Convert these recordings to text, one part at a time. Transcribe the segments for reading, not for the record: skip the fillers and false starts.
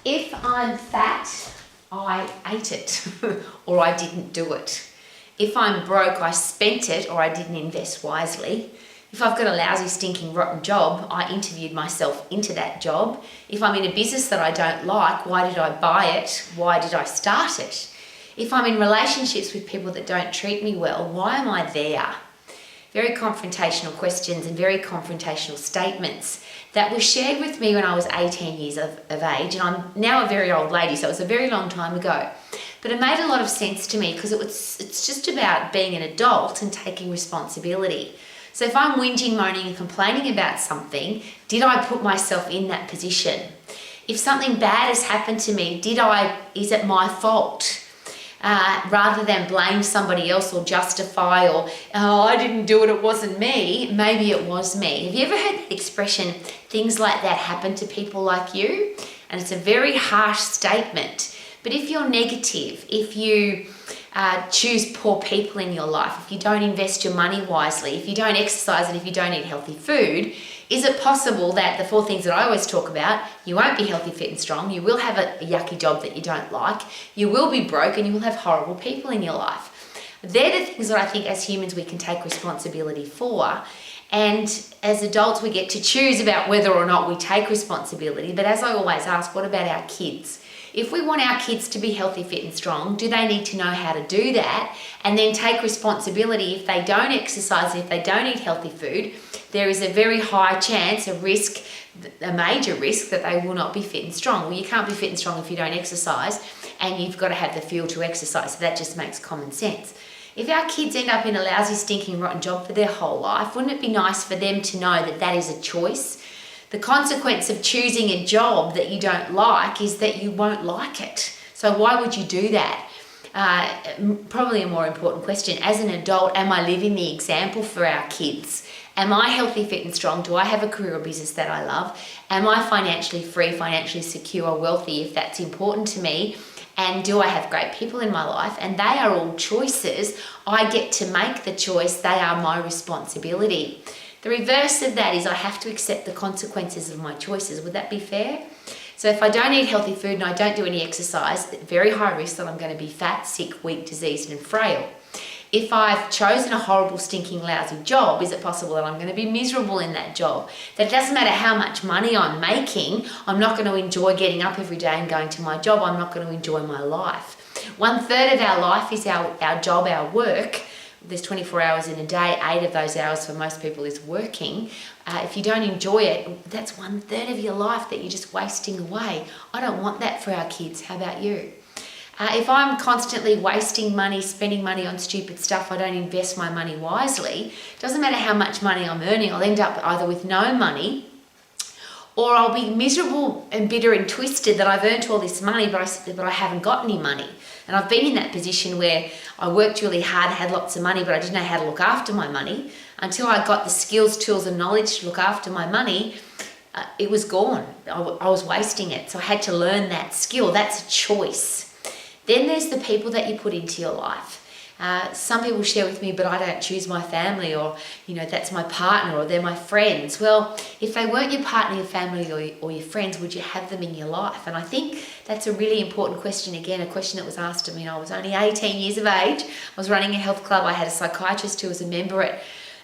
If I'm fat, I ate it or I didn't do it. If I'm broke, I spent it or I didn't invest wisely. If I've got a lousy, stinking, rotten job, I interviewed myself into that job. If I'm in a business that I don't like, why did I buy it? Why did I start it? If I'm in relationships with people that don't treat me well, why am I there? Very confrontational questions and very confrontational statements that were shared with me when I was 18 years of age, and I'm now a very old lady, so it was a very long time ago. But it made a lot of sense to me because it's just about being an adult and taking responsibility. So if I'm whinging, moaning and complaining about something, did I put myself in that position? If something bad has happened to me, is it my fault? Rather than blame somebody else or justify or, oh, I didn't do it, it wasn't me, maybe it was me. Have you ever heard the expression, things like that happen to people like you? And it's a very harsh statement. But if you're negative, if you choose poor people in your life, if you don't invest your money wisely, if you don't exercise and if you don't eat healthy food, is it possible that the 4 things that I always talk about, you won't be healthy, fit and strong, you will have a yucky job that you don't like, you will be broke and you will have horrible people in your life. They're the things that I think as humans we can take responsibility for. And as adults we get to choose about whether or not we take responsibility. But as I always ask, what about our kids? If we want our kids to be healthy, fit and strong, do they need to know how to do that and then take responsibility? If they don't exercise, if they don't eat healthy food, there is a very high chance, a major risk that they will not be fit and strong. Well, you can't be fit and strong if you don't exercise, and you've got to have the fuel to exercise. So that just makes common sense. If our kids end up in a lousy, stinking, rotten job for their whole life, wouldn't it be nice for them to know that that is a choice? The consequence of choosing a job that you don't like is that you won't like it. So why would you do that? Probably a more important question. As an adult, am I living the example for our kids? Am I healthy, fit and strong? Do I have a career or business that I love? Am I financially free, financially secure, wealthy, if that's important to me? And do I have great people in my life? And they are all choices. I get to make the choice. They are my responsibility. The reverse of that is I have to accept the consequences of my choices. Would that be fair? So if I don't eat healthy food and I don't do any exercise, very high risk that I'm going to be fat, sick, weak, diseased and frail. If I've chosen a horrible, stinking, lousy job, is it possible that I'm going to be miserable in that job? That it doesn't matter how much money I'm making, I'm not going to enjoy getting up every day and going to my job. I'm not going to enjoy my life. 1/3 of our life is our job, our work. There's 24 hours in a day, 8 of those hours for most people is working. If you don't enjoy it, that's 1/3 of your life that you're just wasting away. I don't want that for our kids. How about you? If I'm constantly wasting money, spending money on stupid stuff, I don't invest my money wisely, it doesn't matter how much money I'm earning, I'll end up either with no money or I'll be miserable and bitter and twisted that I've earned all this money but I haven't got any money. And I've been in that position where I worked really hard, had lots of money, but I didn't know how to look after my money. Until I got the skills, tools and knowledge to look after my money, it was gone. I was wasting it. So I had to learn that skill. That's a choice. Then there's the people that you put into your life. Some people share with me, but I don't choose my family, or, that's my partner, or they're my friends. Well, if they weren't your partner, your family, or your friends, would you have them in your life? And I think that's a really important question. Again, a question that was asked of me when I was only 18 years of age. I was running a health club. I had a psychiatrist who was a member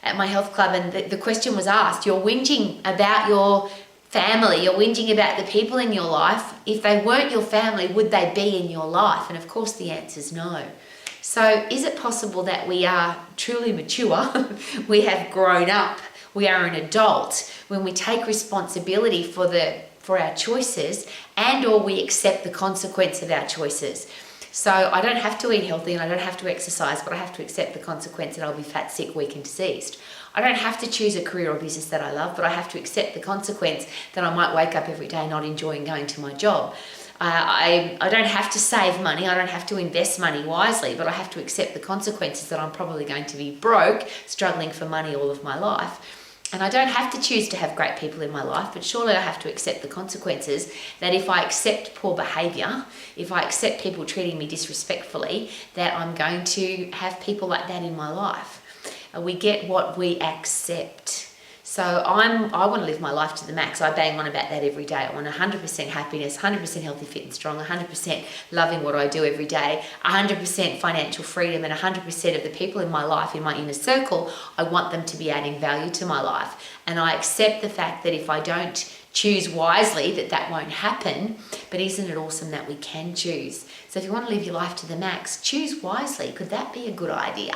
at my health club, and the question was asked, you're whinging about your family, you're whinging about the people in your life. If they weren't your family, would they be in your life? And of course the answer is no. So is it possible that we are truly mature, we have grown up, we are an adult when we take responsibility for our choices and or we accept the consequence of our choices? So I don't have to eat healthy and I don't have to exercise, but I have to accept the consequence that I'll be fat, sick, weak and diseased. I don't have to choose a career or business that I love, but I have to accept the consequence that I might wake up every day not enjoying going to my job. I don't have to save money, I don't have to invest money wisely, but I have to accept the consequences that I'm probably going to be broke, struggling for money all of my life. And I don't have to choose to have great people in my life, but surely I have to accept the consequences that if I accept poor behaviour, if I accept people treating me disrespectfully, that I'm going to have people like that in my life. We get what we accept. So I want to live my life to the max. I bang on about that every day. I want 100% happiness, 100% healthy, fit and strong, 100% loving what I do every day, 100% financial freedom, and 100% of the people in my life, in my inner circle, I want them to be adding value to my life. And I accept the fact that if I don't choose wisely, that won't happen. But isn't it awesome that we can choose? So if you want to live your life to the max, choose wisely. Could that be a good idea?